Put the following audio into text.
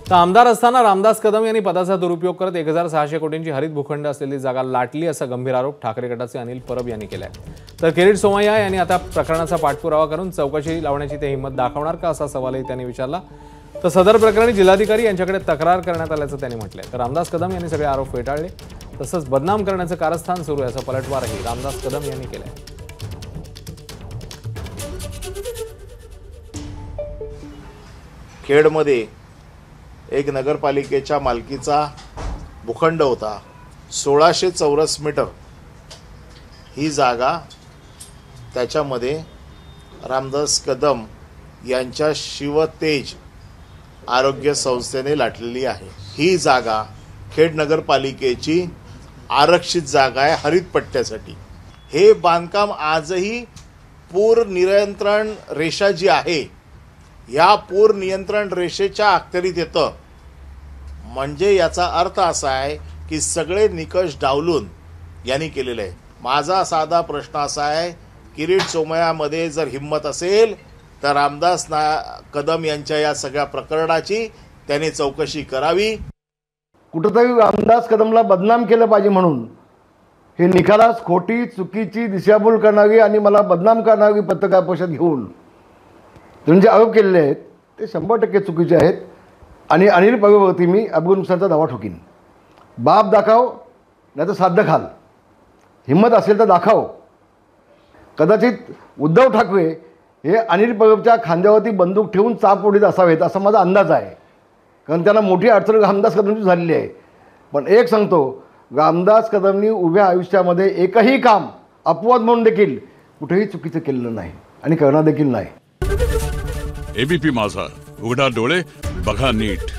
तर आमदार असताना रामदास कदम यांनी पदाचा दुरुपयोग करत 1600 कोटींची हरित भूखंड असलेली जागा लाटली असा गंभीर आरोप ठाकरे गटाचे अनिल परब यांनी केलाय। तर किरीट सोमय्या यांनी आता प्रकरणाचा पाठपुरावा करून चौकशी लावण्याची ते हिंमत दाखवणार का असा सवालही त्यांनी विचारला। तर सदर प्रकरणी जिल्हाधिकारी यांच्याकडे तक्रार करण्यात आल्याचं त्यांनी म्हटलंय। तर रामदास कदम यांनी सगळे आरोप फेटाळले, तसंच बदनाम करण्याचं कारस्थान सुरू आहे असा पलटवारही रामदास कदम यांनी केलाय। खेडमध्ये एक नगरपालिकेच्या मालकीचा भूखंड होता, 1600 चौरस मीटर ही जागा त्याच्यामध्ये रामदास कदम यांच्या शिवतेज आरोग्य संस्थेने लाटलेली आहे। ही जागा खेड नगरपालिकेची आरक्षित जागा आहे हरित पट्ट्यासाठी। हे बांधकाम आजही पूर नियंत्रण रेषा जी आहे या पूर नियंत्रण रेषेच्या अखत्यारीत येतं। म्हणजे याचा अर्थ असा आहे की सगळे निकष डावलून यांनी केलेले आहे। माझा साधा प्रश्न असा आहे, किरीट सोमय्यामध्ये जर हिम्मत असेल तर रामदास कदम यांच्या या सगळ्या प्रकरणाची त्यांनी चौकशी करावी। कुठेतरी रामदास कदमला बदनाम केलं पाहिजे म्हणून हे निकालास खोटी चुकीची दिशाभूल करणारी आणि मला बदनाम करणारी पत्रकार परिषद घेऊन जे आरोप केलेले आहेत ते 100% चुकीचे आहेत। आणि अनिल परबवरती मी अपघाताचा दावा ठोकीन। बाप दाखव नाही तर साध्य खाल, हिम्मत असेल तर दाखव। कदाचित उद्धव ठाकरे हे अनिल परबच्या खांद्यावरती बंदूक ठेवून चाप ओढीत असावेत असा माझा अंदाज आहे, कारण त्यांना मोठी अडचण रामदास कदमची झालेली आहे। पण एक सांगतो, रामदास कदमनी उभ्या आयुष्यामध्ये एकही काम अपवाद म्हणून देखील कुठेही चुकीचं केलेलं नाही आणि करणार देखील नाही। एबीपी माझा, उघडा डोळे बघा नीट।